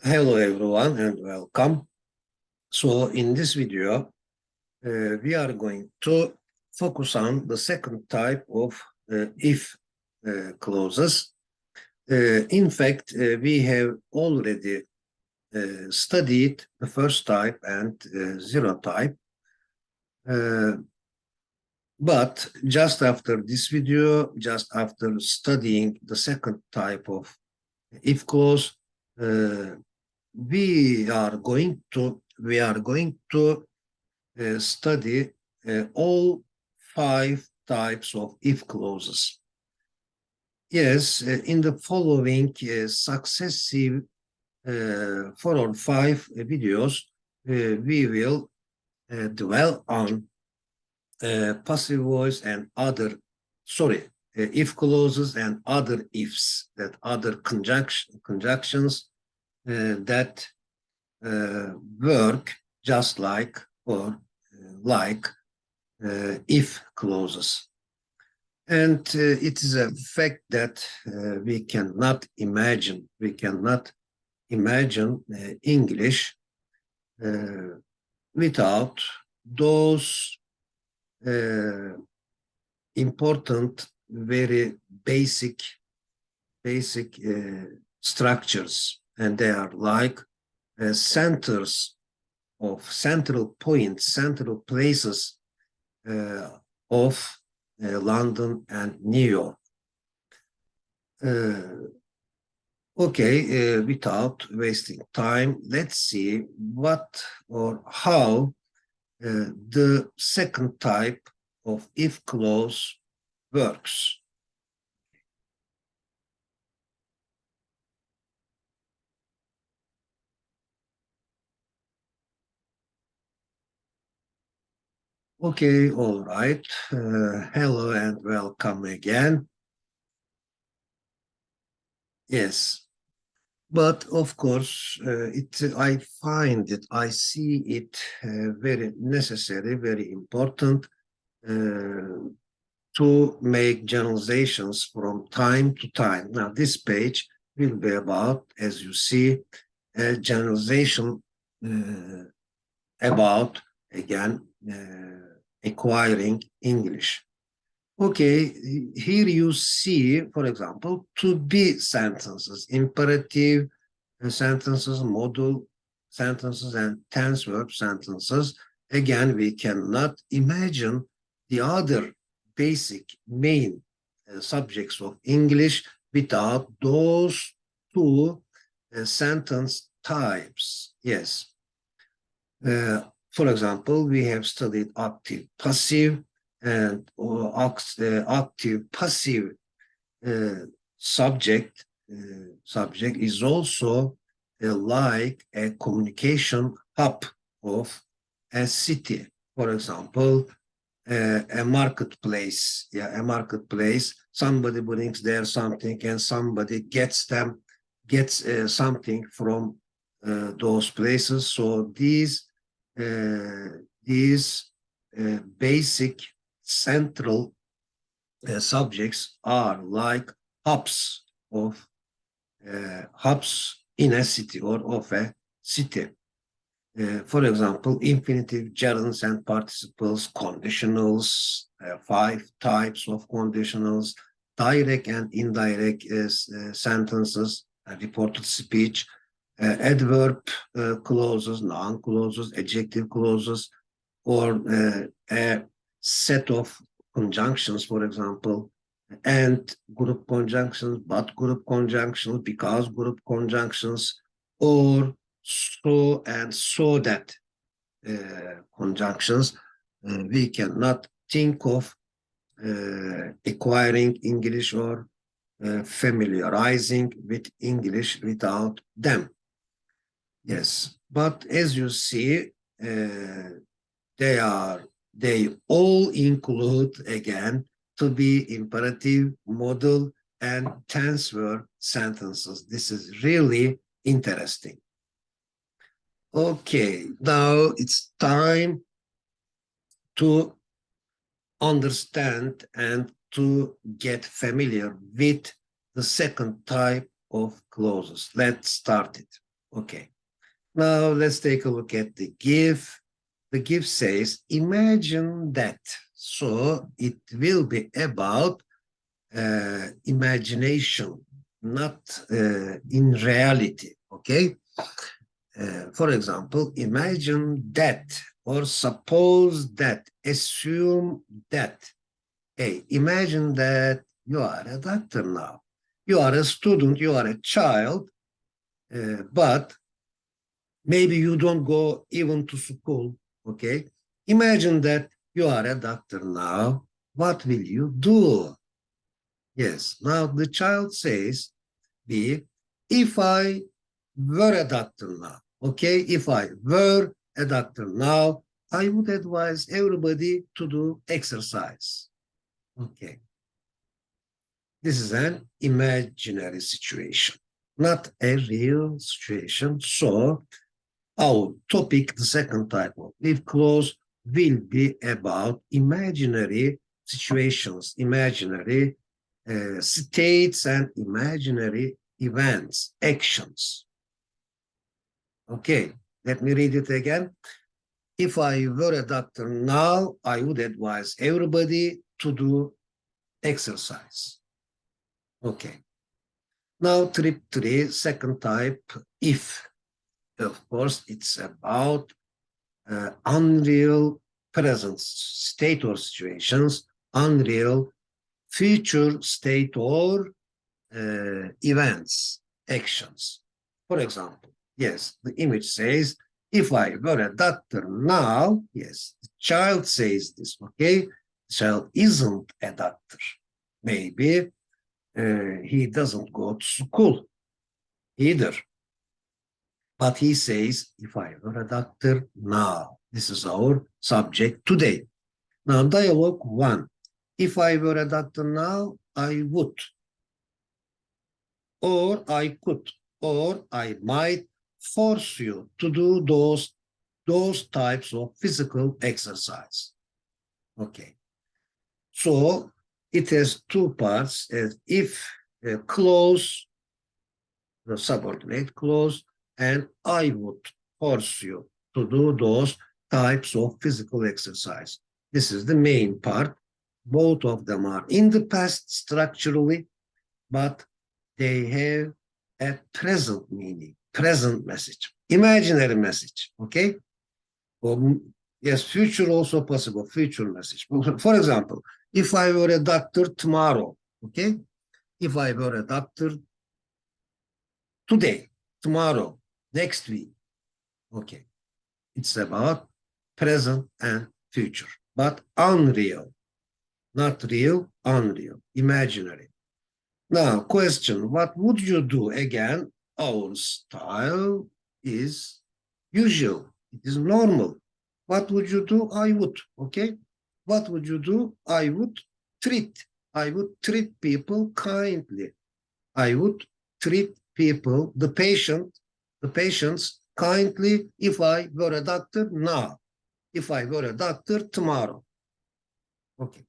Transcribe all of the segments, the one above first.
Hello everyone and welcome. So in this video, we are going to focus on the second type of if clauses. In fact, we have already studied the first type and zero type. But just after this video, just after studying the second type of if clause, we are going to study all 5 types of if clauses. Yes, in the following successive 4 or 5 videos, we will dwell on passive voice and other, if clauses and other ifs, that other conjunctions that work just like if clauses. And it is a fact that we cannot imagine English without those important, very basic structures, and they are like central points, central places of London and New York. Okay, without wasting time, let's see what or how the second type of if clause works. Okay, all right. Hello and welcome again. Yes, but of course, I see it very necessary, very important to make generalizations from time to time. Now, this page will be about, as you see, a generalization about, again, acquiring English. Okay, here you see, for example, to be sentences, imperative sentences, modal sentences, and tense verb sentences. Again, we cannot imagine the other basic main subjects of English without those 2 sentence types. Yes. For example, we have studied active passive, and active passive subject is also like a communication hub of a city. For example, a marketplace. Yeah, a marketplace. Somebody brings there something, and somebody gets something from those places. So these basic central subjects are like hubs in a city or of a city. For example, infinitive, gerunds, and participles, conditionals, 5 types of conditionals, direct and indirect sentences, reported speech, adverb clauses, noun clauses, adjective clauses, or a set of conjunctions, for example, and group conjunctions, but group conjunctions, because group conjunctions, or so and so that conjunctions. We cannot think of acquiring English or familiarizing with English without them. Yes, but as you see, they all include, again, to be imperative, modal, and tense verb sentences. This is really interesting. Okay, now it's time to understand and to get familiar with the second type of clauses. Let's start it. Okay. Now let's take a look at the GIF. The GIF says, imagine that. So it will be about imagination, not in reality, okay? For example, imagine that, or suppose that, assume that. Hey, imagine that you are a doctor now. You are a student, you are a child, but maybe you don't go even to school, okay? Imagine that you are a doctor now. What will you do? Yes, now the child says, B, if I were a doctor now, okay? If I were a doctor now, I would advise everybody to do exercise. Okay. This is an imaginary situation, not a real situation. So our topic, the second type of if clause, will be about imaginary situations, imaginary states, and imaginary events, actions. Okay, let me read it again. If I were a doctor now, I would advise everybody to do exercise. Okay. Now, trip 3, second type, if. Of course, it's about unreal present state or situations, unreal future state or events, actions. For example, yes, the image says, if I were a doctor now, yes, the child says this, okay? The child isn't a doctor. Maybe he doesn't go to school either. But he says, if I were a doctor now, this is our subject today. Now, dialogue 1. If I were a doctor now, I would, or I could, or I might force you to do those types of physical exercise. Okay. So it has two parts. If clause, the subordinate clause, and I would force you to do those types of physical exercise. This is the main part. Both of them are in the past structurally, but they have a present meaning, present message, imaginary message, okay? Yes, future also possible, future message. For example, if I were a doctor tomorrow, okay? If I were a doctor today, tomorrow, next week, okay? It's about present and future, but unreal, not real, unreal, imaginary. Now, question, what would you do? Again, our style is usual. It is normal. What would you do? I would, okay? What would you do? I would treat. I would treat people kindly. I would treat people, the patients kindly if I were a doctor now. If I were a doctor tomorrow. Okay.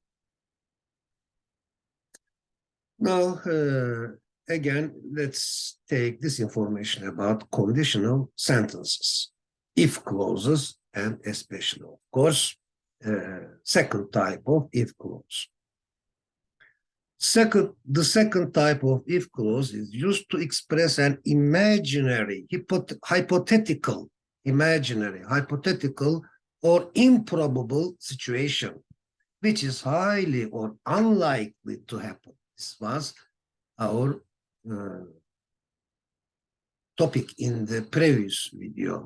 Now, again, let's take this information about conditional sentences, if clauses, and especially, of course, second type of if clause. The second type of if clause is used to express an imaginary, hypothetical, or improbable situation, which is highly or unlikely to happen. This was our topic in the previous video,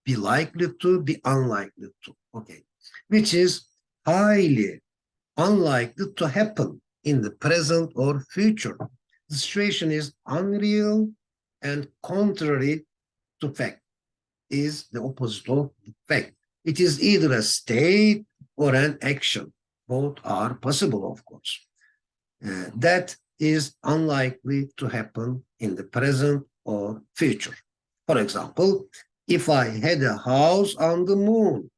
be likely to, be unlikely to, okay, which is highly unlikely to happen in the present or future. The situation is unreal and contrary to fact, is the opposite of fact. It is either a state or an action. Both are possible, of course. That is unlikely to happen in the present or future. For example, if I had a house on the moon,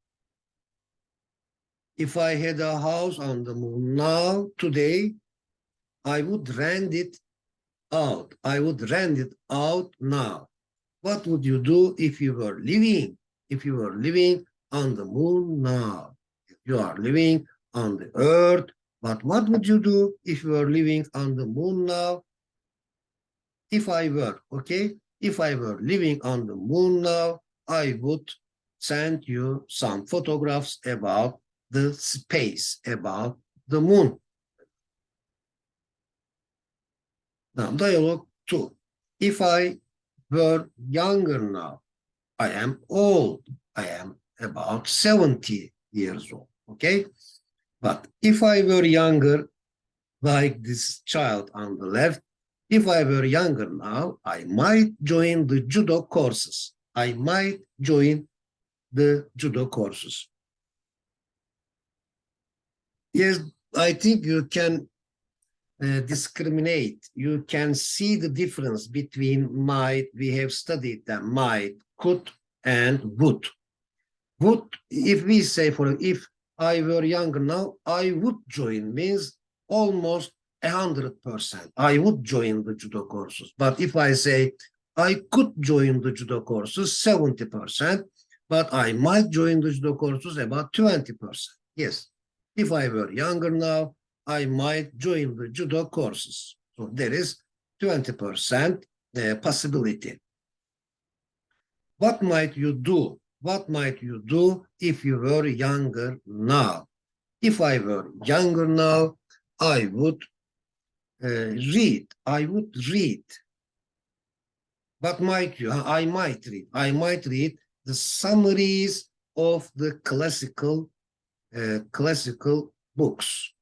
if I had a house on the moon now, today, I would rent it out. I would rent it out now. What would you do if you were living? If you were living on the moon now? If you are living on the earth, but what would you do if you were living on the moon now? If I were, okay? If I were living on the moon now, I would send you some photographs about the space, about the moon. Now, dialogue 2. If I were younger now, I am old. I am about 70 years old, okay? But if I were younger, like this child on the left, if I were younger now, I might join the judo courses. I might join the judo courses. Yes, I think you can discriminate. You can see the difference between might, we have studied them, might, could, and would. Would, if we say if I were younger now, I would join, means almost 100%. I would join the judo courses. But if I say I could join the judo courses, 70%, but I might join the judo courses about 20%. Yes, if I were younger now, I might join the judo courses. So there is 20% possibility. What might you do? What might you do if you were younger now? If I were younger now, I would read. I would read. What might you? I might read. I might read the summaries of the classical books.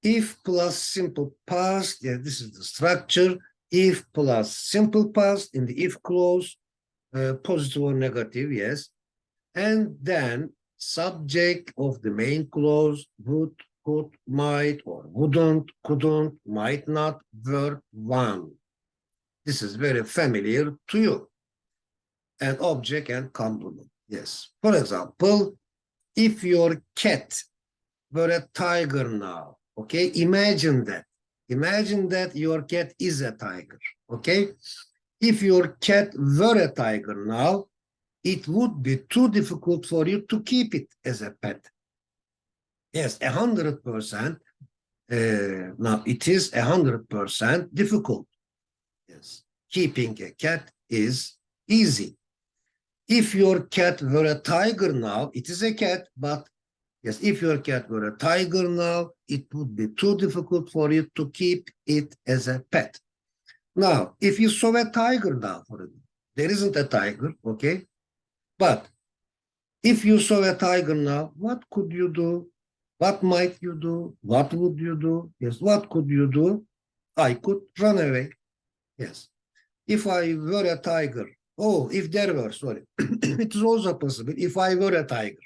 If plus simple past, yeah, this is the structure. If plus simple past in the if clause, positive or negative, yes. And then subject of the main clause, would, could, might, or wouldn't, couldn't, might not, verb one. This is very familiar to you. And object and complement, yes. For example, if your cat were a tiger now, okay, imagine that. Imagine that your cat is a tiger, okay? If your cat were a tiger now, it would be too difficult for you to keep it as a pet. Yes, 100%. Now, it is 100% difficult. Yes, keeping a cat is easy. If your cat were a tiger now, it is a cat, but yes, if your cat were a tiger now, it would be too difficult for you to keep it as a pet. Now, if you saw a tiger now, for example, there isn't a tiger, okay? But if you saw a tiger now, what could you do? What might you do? What would you do? Yes, what could you do? I could run away. Yes. If I were a tiger, if there were, sorry, it is also possible. If I were a tiger,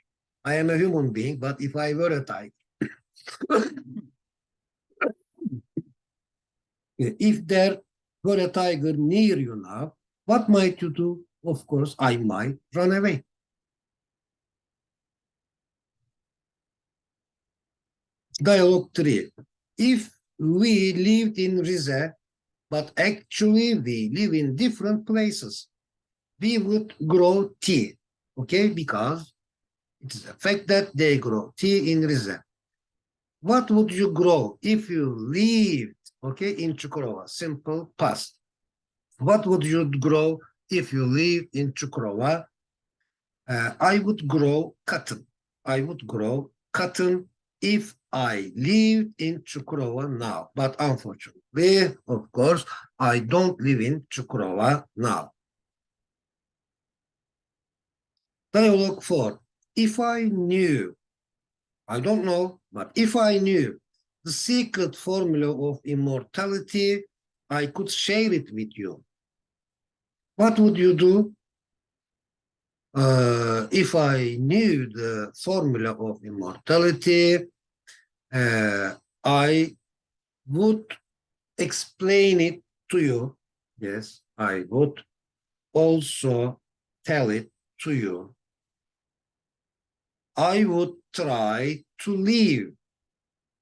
I am a human being, but if I were a tiger, if there were a tiger near you now, what might you do? Of course, I might run away. Dialogue 3. If we lived in Rize, but actually we live in different places, we would grow tea, okay? Because it is a fact that they grow tea in Rize. What would you grow if you lived, okay, in Çukurova? Simple past. What would you grow if you lived in Çukurova? I would grow cotton. I would grow cotton if I lived in Çukurova now. But unfortunately, of course, I don't live in Çukurova now. Dialogue 4. If I knew, I don't know, but if I knew the secret formula of immortality, I could share it with you. What would you do? If I knew the formula of immortality, I would explain it to you. Yes, I would also tell it to you. I would try to live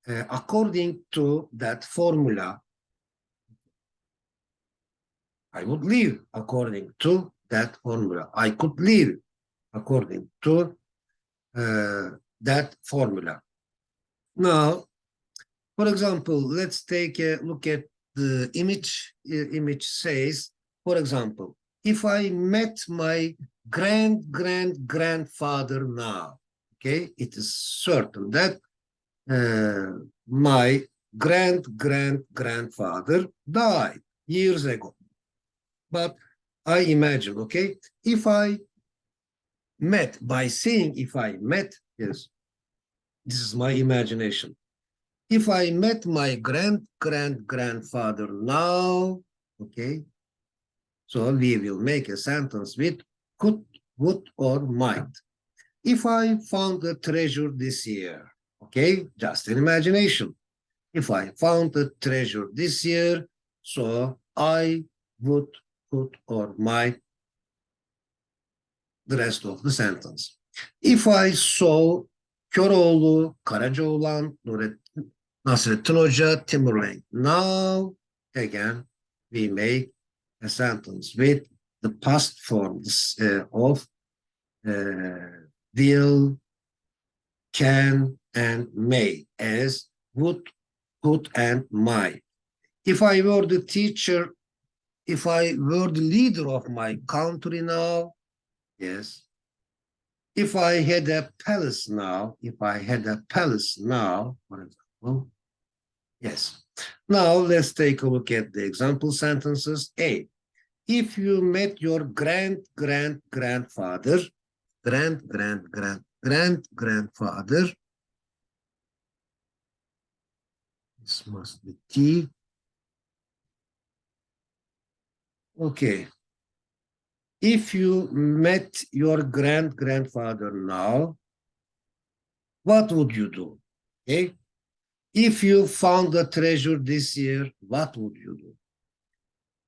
according to that formula. I would live according to that formula. I could live according to that formula. Now, for example, let's take a look at the image. Image says, for example, if I met my grandfather now, okay, it is certain that my grandfather died years ago. But I imagine, okay, if I met, by saying if I met, yes, this is my imagination. If I met my grandfather now, okay, so we will make a sentence with could, would, or might. If I found a treasure this year, okay, just an imagination. If I found a treasure this year, so I would, could, or might the rest of the sentence. If I saw Köroğlu, Karacaoğlan, Nasrettin Hoca, Timurlenk. Now, again, we make a sentence with the past forms of will, can, and may as would, could, and might. If I were the teacher, if I were the leader of my country now, yes. If I had a palace now, for example, yes. Now let's take a look at the example sentences. A. If you met your grandfather, this must be T. Okay. If you met your grandfather now, what would you do? Okay. If you found a treasure this year, what would you do?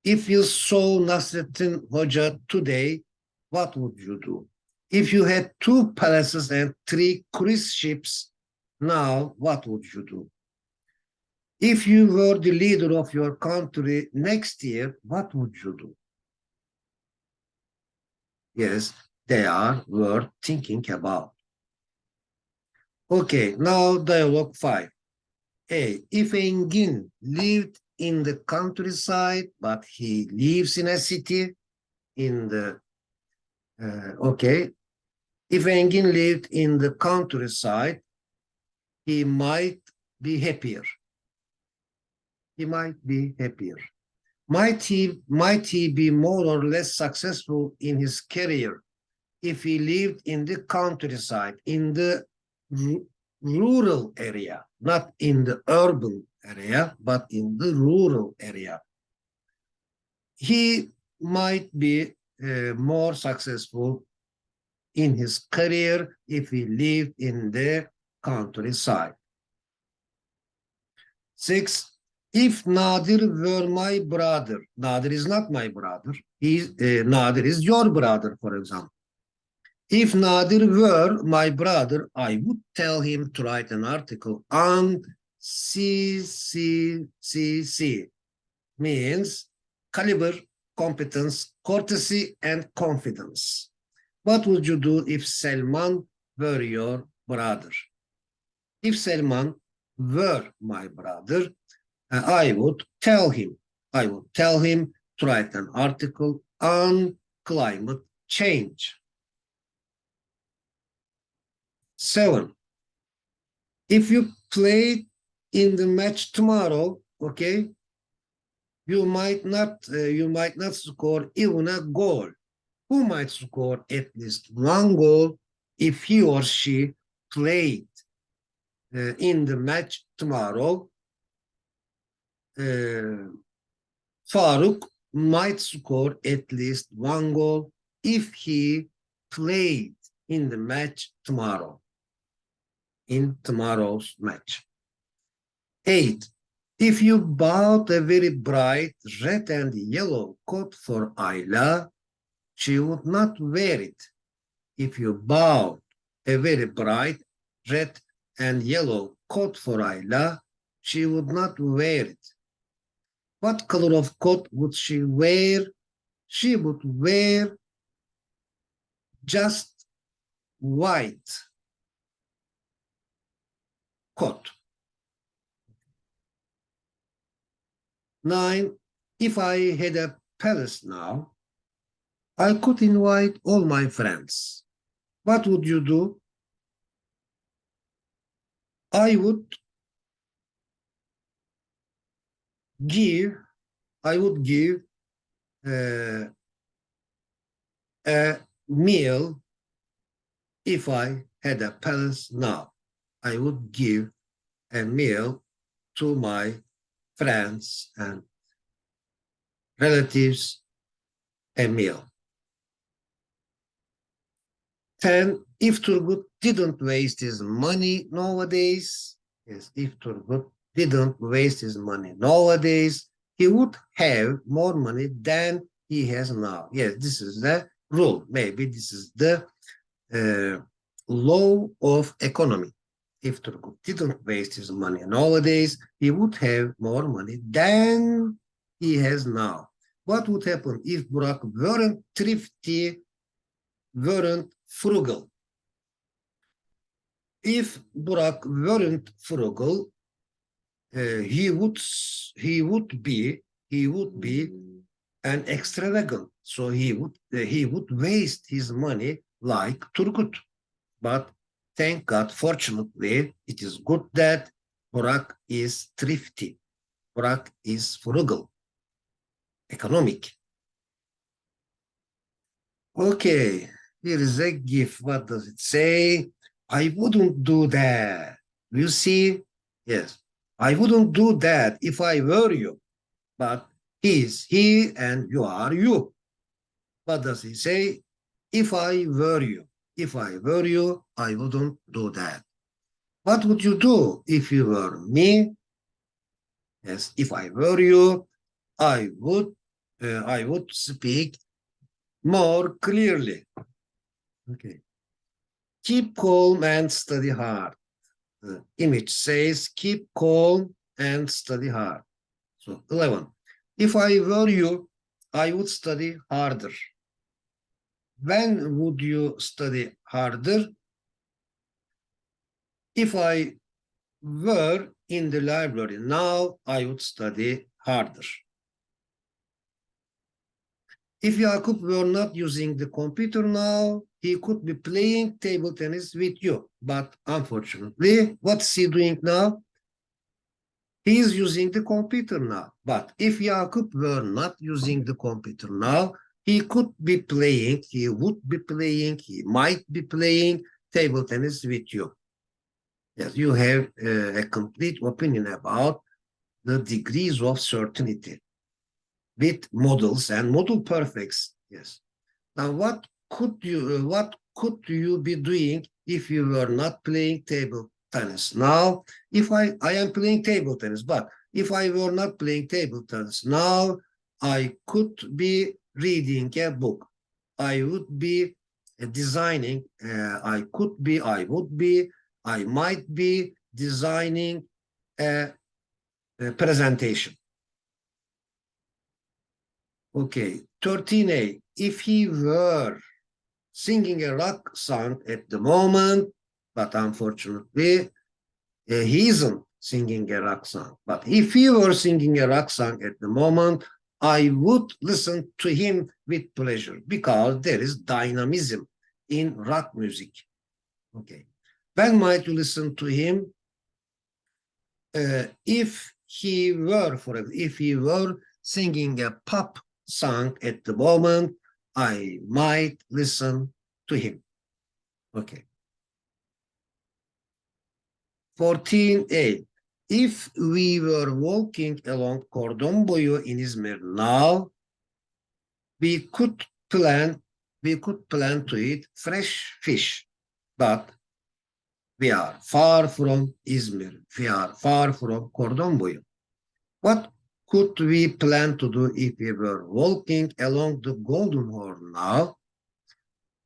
If you saw Nasrettin Hoca today, what would you do? If you had 2 palaces and 3 cruise ships, now what would you do? If you were the leader of your country next year, what would you do? Yes, they are worth thinking about. Okay, now dialogue 5. A. If Engin lived in the countryside, but he lives in a city, in the, okay. If Engin lived in the countryside, he might be happier. He might be happier. Might he be more or less successful in his career if he lived in the countryside, in the rural area, not in the urban area, but in the rural area? He might be more successful in his career if he lived in the countryside. 6. If Nadir were my brother, Nadir is not my brother. Nadir is your brother, for example. If Nadir were my brother, I would tell him to write an article on CCCC, means caliber, competence, courtesy, and confidence. What would you do if Selman were your brother? If Selman were my brother, I would tell him to write an article on climate change. 7. If you play in the match tomorrow, okay, you might not score even a goal. Who might score at least 1 goal if he or she played in the match tomorrow? Faruk might score at least 1 goal if he played in the match tomorrow, in tomorrow's match. 8. If you bought a very bright red and yellow coat for Ayla, she would not wear it. If you bought a very bright red and yellow coat for Ayla, she would not wear it. What color of coat would she wear? She would wear just white coat. 9. If I had a palace now, I could invite all my friends. What would you do? I would give uh, a meal. If I had a palace now, I would give a meal to my friends and relatives, a meal. 10. If Turgut didn't waste his money nowadays, yes, if Turgut didn't waste his money nowadays, he would have more money than he has now. Yes, this is the rule. Maybe this is the law of economy. If Turgut didn't waste his money nowadays, he would have more money than he has now. What would happen if Burak weren't thrifty, weren't frugal? If Burak weren't frugal, he would be an extravagant. So he would waste his money like Turgut. But thank God, fortunately, it is good that Burak is thrifty. Burak is frugal, economic. Okay, here is a GIF. What does it say? I wouldn't do that. You see? Yes, I wouldn't do that if I were you. But he is he and you are you. What does he say? If I were you. If I were you, I wouldn't do that. What would you do if you were me? Yes, if I were you, I would speak more clearly. Okay. Keep calm and study hard. The image says keep calm and study hard. So 11. If I were you, I would study harder. When would you study harder? If I were in the library now, I would study harder. If Jakub were not using the computer now, he could be playing table tennis with you. But unfortunately, what's he doing now? He is using the computer now. But if Jakub were not using the computer now, he could be playing, he would be playing, he might be playing table tennis with you. Yes, you have a complete opinion about the degrees of certainty with models and model perfects. Yes. Now, what could you be doing if you were not playing table tennis? Now, if I am playing table tennis, but if I were not playing table tennis now, I could be reading a book. I would be designing. I would be, I might be designing a presentation. Okay, 13A. If he were singing a rock song at the moment, but unfortunately, he isn't singing a rock song. But if he were singing a rock song at the moment, I would listen to him with pleasure because there is dynamism in rock music. Okay. When might you listen to him? If he were singing a pop song at the moment, I might listen to him. Okay. 14A. If we were walking along Cordon Boyu in Izmir now, we could plan to eat fresh fish, but we are far from Izmir. We are far from Cordon Boyu. What could we plan to do if we were walking along the Golden Horn now?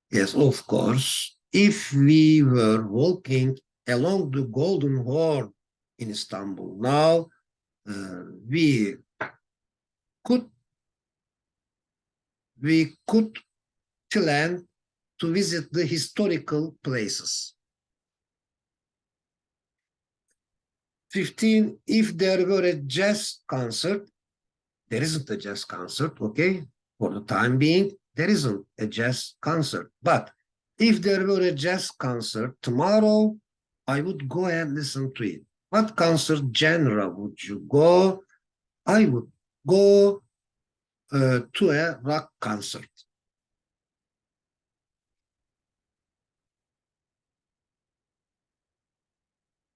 Yes, of course. If we were walking along the Golden Horn in Istanbul now, we could plan to visit the historical places. 15, if there were a jazz concert, there isn't a jazz concert, okay? For the time being, there isn't a jazz concert. But if there were a jazz concert tomorrow, I would go and listen to it. What concert genre would you go? I would go to a rock concert.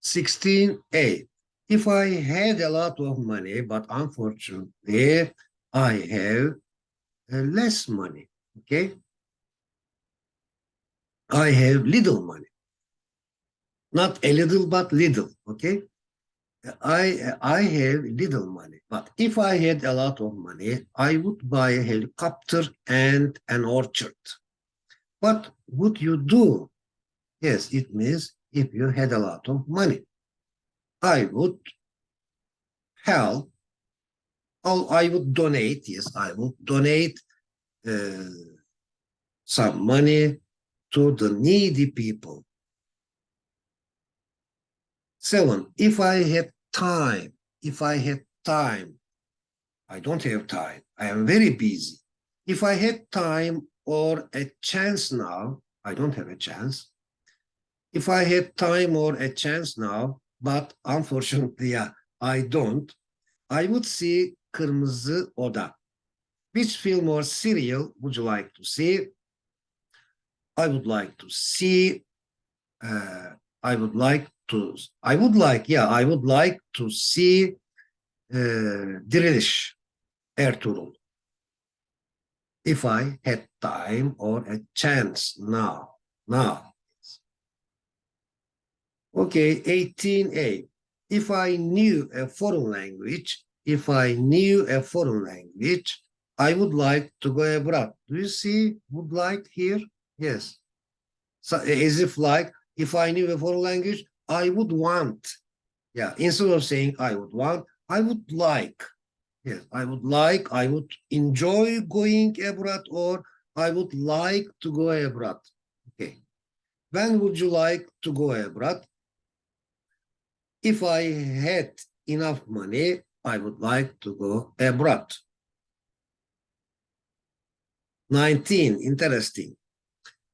16a. If I had a lot of money, but unfortunately, I have less money, okay? I have little money. Not a little, but little, okay? I have little money, but if I had a lot of money, I would buy a helicopter and an orchard. What would you do? Yes, it means if you had a lot of money. I would help, or I would donate, yes, I would donate some money to the needy people. 7, if I had time, I don't have time, I am very busy. If I had time or a chance now, I don't have a chance. If I had time or a chance now, but unfortunately I don't, I would see Kırmızı Oda. Which film or serial would you like to see? I would like to see, I would like to see Diriliş, Ertuğrul. If I had time or a chance now. Okay, 18a. If I knew a foreign language, I would like to go abroad. Do you see would like here? Yes. So as if like, if I knew a foreign language, I would want. Yeah, instead of saying I would want, I would like. Yes, I would enjoy going abroad, or I would like to go abroad. Okay. When would you like to go abroad? If I had enough money, I would like to go abroad. 19, interesting.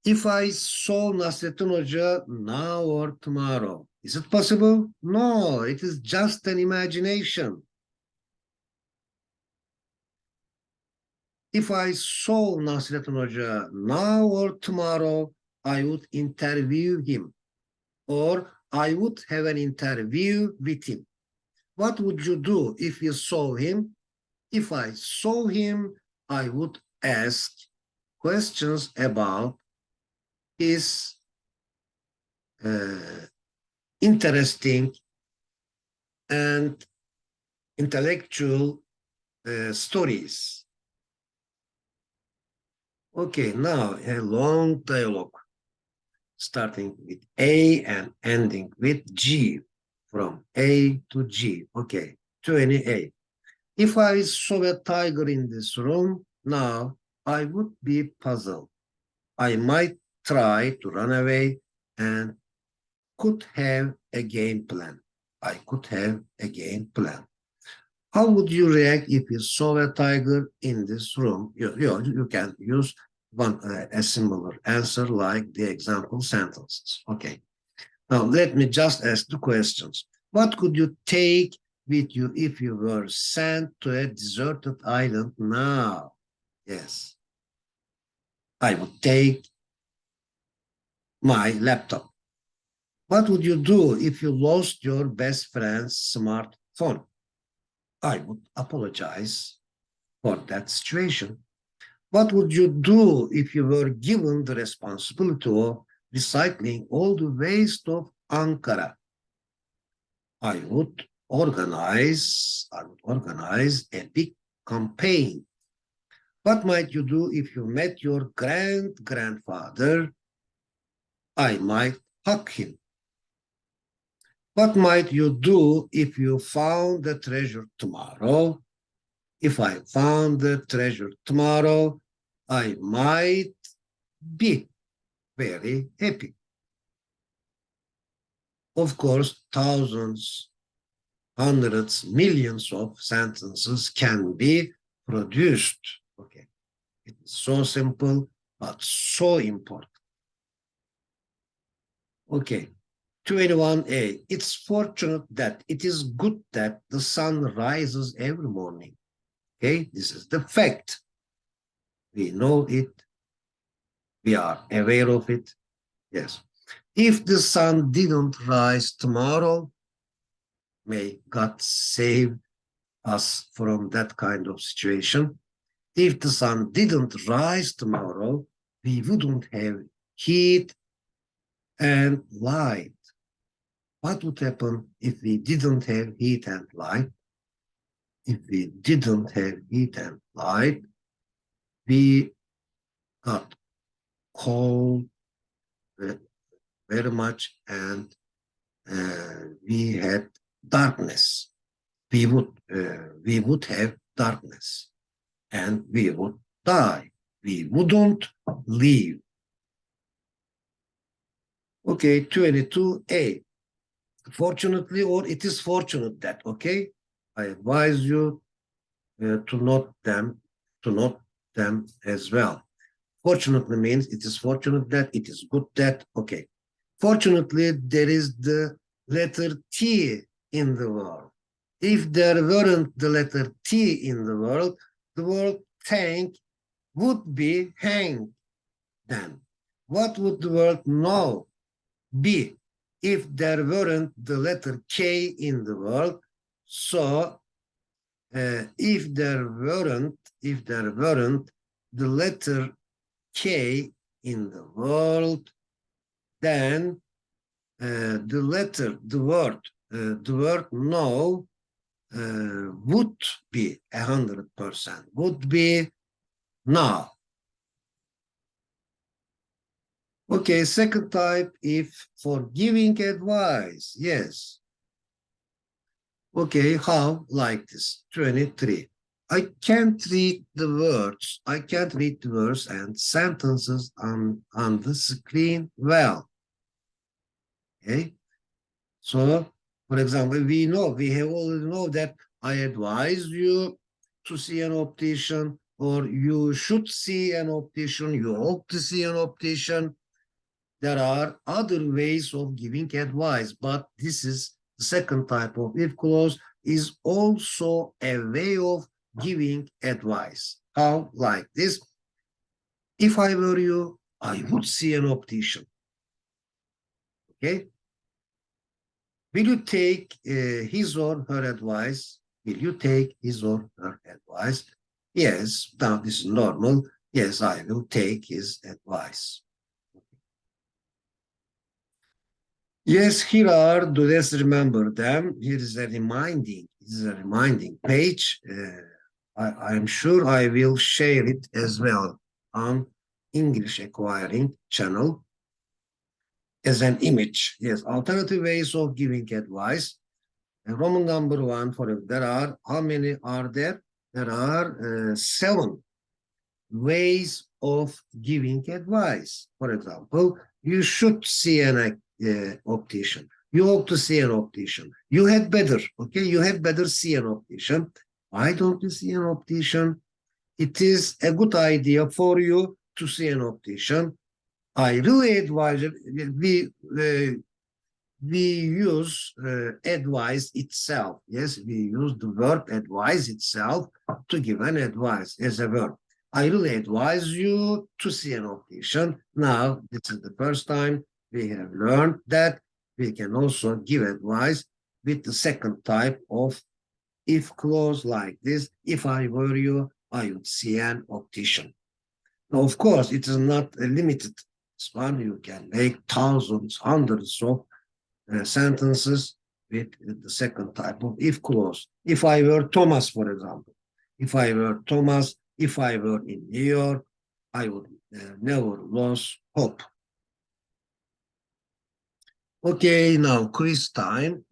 If I saw Nasrettin Hoca now or tomorrow, is it possible? No, it is just an imagination. If I saw Nasrettin Hoca now or tomorrow, I would interview him, or I would have an interview with him. What would you do if you saw him? If I saw him, I would ask questions about his interesting and intellectual stories. Okay, now a long dialogue starting with A and ending with G, from A to G. Okay, 20A. If I saw a tiger in this room now, I would be puzzled. I might try to run away and could have a game plan. How would you react if you saw a tiger in this room? You can use a similar answer like the example sentences. Okay. Now let me just ask the questions. What could you take with you if you were sent to a deserted island now? Yes. I would take my laptop. What would you do if you lost your best friend's smartphone? I would apologize for that situation. What would you do if you were given the responsibility of recycling all the waste of Ankara? I would organize a big campaign. What might you do if you met your grandfather? I might hug him. What might you do if you found the treasure tomorrow? If I found the treasure tomorrow, I might be very happy. Of course, thousands, hundreds, millions of sentences can be produced. Okay, it is so simple, but so important. Okay, 21a. It's fortunate that it is good that the sun rises every morning. Okay, this is the fact. We know it. We are aware of it. Yes. If the sun didn't rise tomorrow, may God save us from that kind of situation. If the sun didn't rise tomorrow, we wouldn't have heat and light. What would happen if we didn't have heat and light? If we didn't have heat and light, we got cold very much, and we had darkness. We would have darkness, and we would die. We wouldn't live. Okay, 22a. Fortunately, or it is fortunate that, okay? I advise you to note them as well. Fortunately means it is fortunate that, it is good that, okay. Fortunately, there is the letter T in the world. If there weren't the letter T in the word tank would be hang. Then, what would the word no be if there weren't the letter K in the world? So, if there weren't the letter K in the world, then the word no would be 100%, would be now. Okay, second type, if for giving advice, yes. Okay, how? Like this, 23. I can't read the words and sentences on the screen well. Okay, so for example, we have already know that I advise you to see an optician, or you should see an optician, you ought to see an optician. There are other ways of giving advice, but this is the second type of if clause, is also a way of giving advice. How? Like this. If I were you, I would see an optician. Okay? Will you take his or her advice? Will you take his or her advice? Yes, now this is normal. Yes, I will take his advice. Yes, here are, let's remember them. Here is a reminding, page. I'm sure I will share it as well on English Acquiring channel as an image. Yes, alternative ways of giving advice. And Roman number 1, there are, how many are there? There are 7 ways of giving advice. For example, you should see an optician. You ought to see an optician. You had better, okay? You had better see an optician. Why don't you see an optician? It is a good idea for you to see an optician. I really advise it. We use advise itself. Yes, we use the verb advise itself to give an advice as a verb. I really advise you to see an optician. Now, this is the first time we have learned that we can also give advice with the second type of if clause like this. If I were you, I would see an optician. Now, of course, it is not a limited one. You can make thousands, hundreds of sentences with the second type of if clause. If I were Thomas, for example, if I were Thomas, if I were in New York, I would never lose hope. Okay, now quiz time.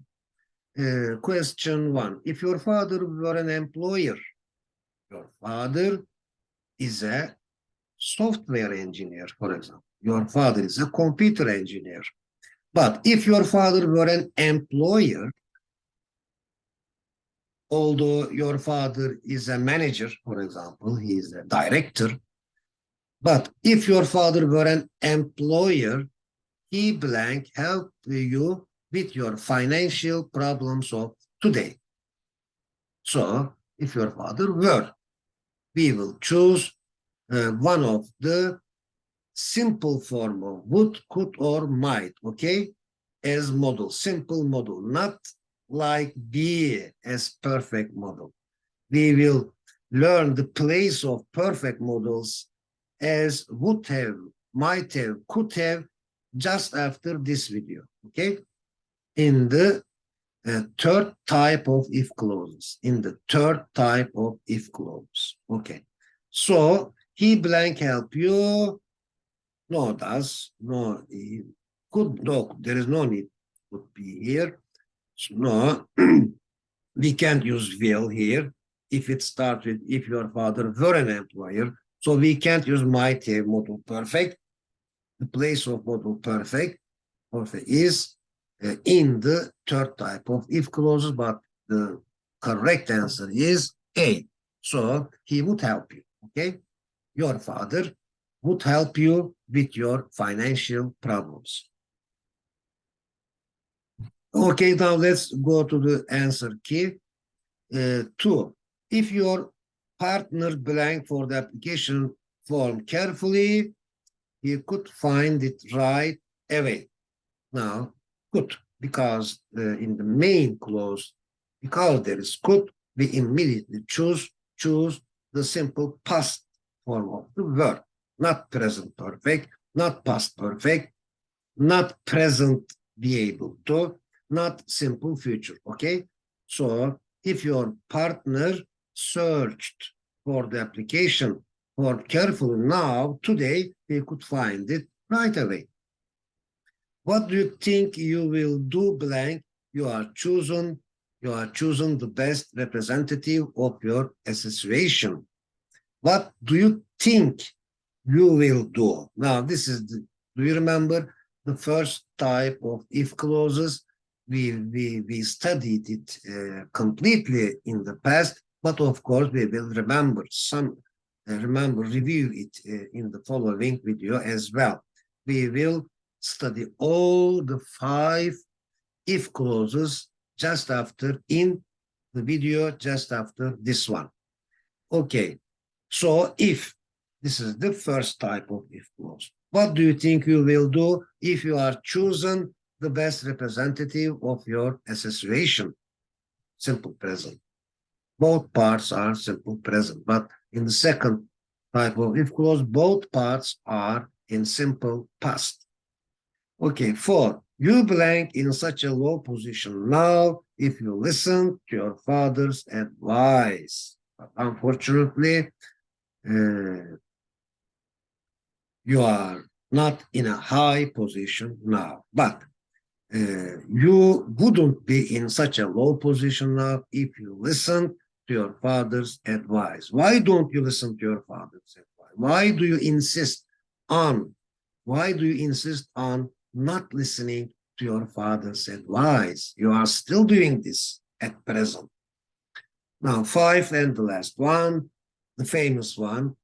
Question 1. If your father were an employer, Your father is a software engineer, for example. Your father is a computer engineer. But if your father were an employer, although your father is a manager, for example, he is a director, but if your father were an employer, he blank help you with your financial problems of today. So if your father were, we will choose one of the simple form of would, could, or might, okay, as model, simple model, not like be as perfect model. We will learn the place of perfect models as would have, might have, could have just after this video, okay? In the third type of if clauses, in the third type of if clause, okay? So he blank help you, no does, no, could, no, there is no need, would be here. So, no, we can't use will here if it starts with if your father were an employer. So we can't use might have modal perfect. The place of modal perfect is in the third type of if clauses, but the correct answer is A. So he would help you, okay? Your father would help you with your financial problems. Okay, now let's go to the answer key. 2. If your partner blank for the application form carefully, you could find it right away. Now, could, because in the main clause, because there is could, we immediately choose the simple past form of the verb, not present perfect, not past perfect, not present be able to, not simple future, okay? So if your partner searched for the application form carefully now, today, they could find it right away. What do you think you will do blank? You are choosing the best representative of your association. What do you think you will do? Now, this is do you remember the first type of if clauses? We studied it completely in the past, but of course we will remember review it in the following video as well. We will study all the 5 if clauses just after in the video just after this one. Okay, so if this is the first type of if clause, what do you think you will do if you are chosen the best representative of your association? Simple present. Both parts are simple present, but in the second type of if clause, both parts are in simple past. Okay, 4. You blank in such a low position now if you listen to your father's advice. But unfortunately, you are not in a high position now. But you wouldn't be in such a low position now if you listen to your father's advice. Why don't you listen to your father's advice? Why do you insist on not listening to your father's advice? You are still doing this at present. Now, 5 and the last one, the famous one.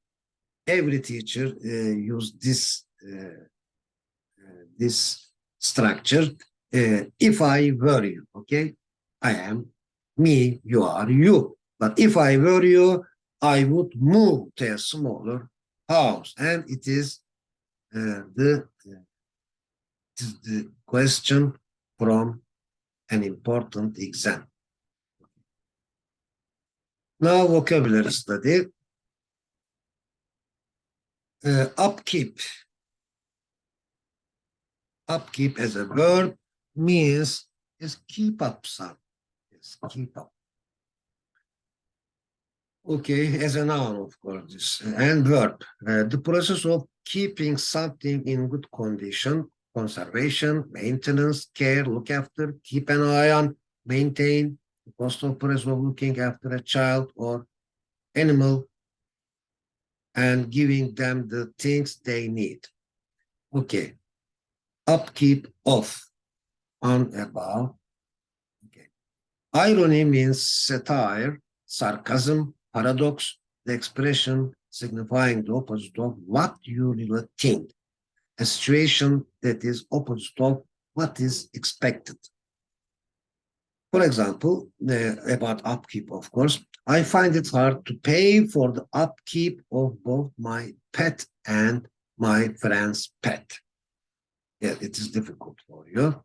Every teacher used this structure. If I were you, okay, I am me, you are you. But if I were you, I would move to a smaller house. And it is the question from an important exam. Now, vocabulary study. Upkeep. Upkeep as a verb means is keep up something. Yes, keep up. Okay, as a noun, of course, this, and verb. The process of keeping something in good condition, conservation, maintenance, care, look after, keep an eye on, maintain, the cost of process of looking after a child or animal and giving them the things they need. Okay. Upkeep of, on, about. Okay. Irony means satire, sarcasm, paradox, the expression signifying the opposite of what you really think, a situation that is opposite of what is expected. For example, about upkeep, of course, I find it hard to pay for the upkeep of both my pet and my friend's pet. Yeah, it is difficult for you.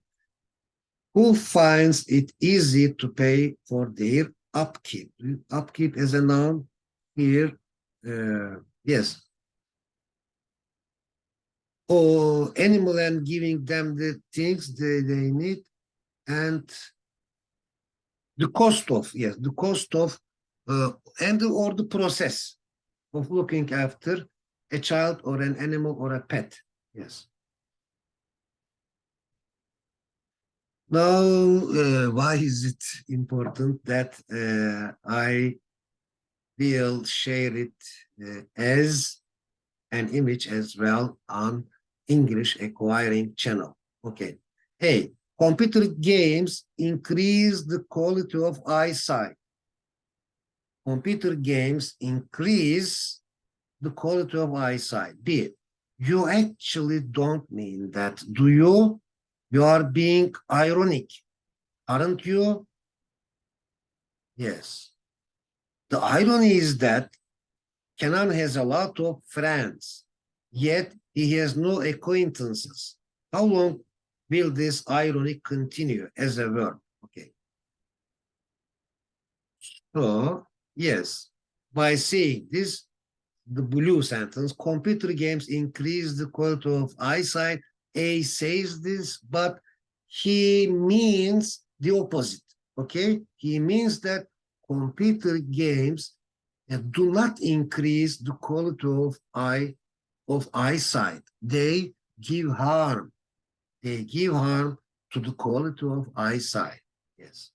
Who finds it easy to pay for their upkeep? Upkeep is a noun here. Yes. Or animal and giving them the things they need, and the cost of, yes, the cost of, and or the process of looking after a child or an animal or a pet. Yes. Now, why is it important that I will share it as an image as well on English Acquiring channel? Okay. Hey, computer games increase the quality of eyesight. Computer games increase the quality of eyesight. B, you actually don't mean that, do you? You are being ironic, aren't you? Yes. The irony is that Kenan has a lot of friends, yet he has no acquaintances. How long will this irony continue as a verb? Okay. So, yes, by saying this, the blue sentence, computer games increase the quality of eyesight. A says this, but he means the opposite, okay? He means that computer games do not increase the quality of eyesight. They give harm. They give harm to the quality of eyesight. Yes.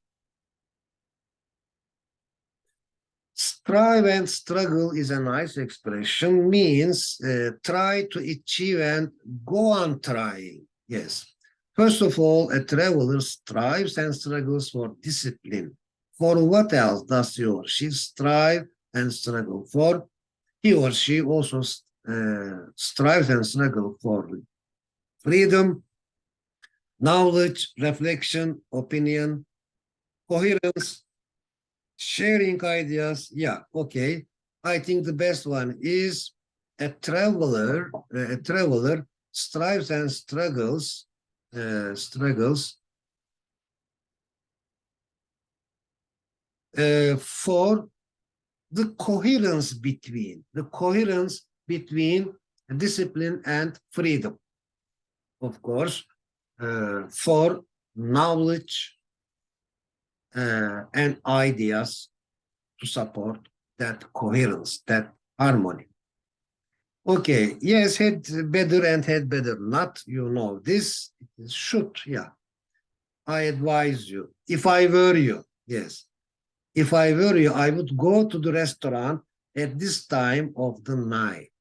Strive and struggle is a nice expression, means try to achieve and go on trying. Yes. First of all, a traveler strives and struggles for discipline. For what else does he or she strive and struggle for? He or she also strives and struggles for freedom, knowledge, reflection, opinion, coherence, sharing ideas. Yeah, okay. I think the best one is a traveler. A traveler strives and struggles for the coherence between discipline and freedom. Of course, for knowledge and ideas to support that coherence, that harmony. Okay, yes, had better and had better not, you know this, it should, yeah. I advise you, if I were you, yes, if I were you, I would go to the restaurant at this time of the night.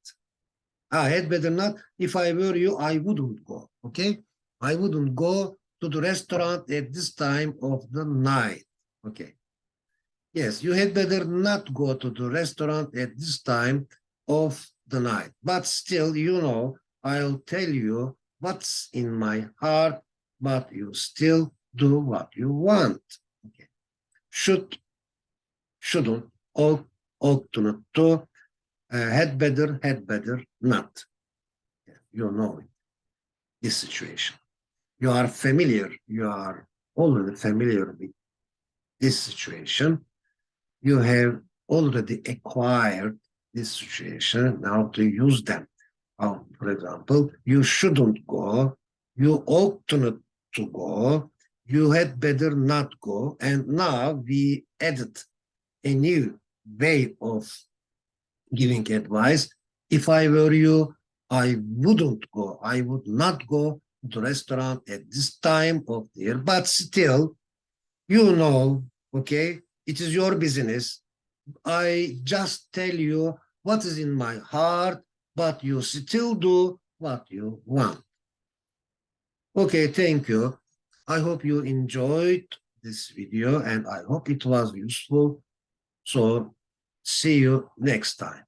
I had better not, if I were you, I wouldn't go, okay? I wouldn't go to the restaurant at this time of the night, okay? Yes, you had better not go to the restaurant at this time of the night. But still, you know, I'll tell you what's in my heart, but you still do what you want. Okay. Should, shouldn't, ought to, had better not. You know it, this situation. You are already familiar with this situation. You have already acquired this situation, now to use them. For example, you shouldn't go, you ought not to go, you had better not go, and now we added a new way of giving advice. If I were you, I wouldn't go, I would not go to the restaurant at this time of the year, but still, you know, okay, it is your business. I just tell you what is in my heart, but you still do what you want. Okay, thank you. I hope you enjoyed this video and I hope it was useful. So see you next time.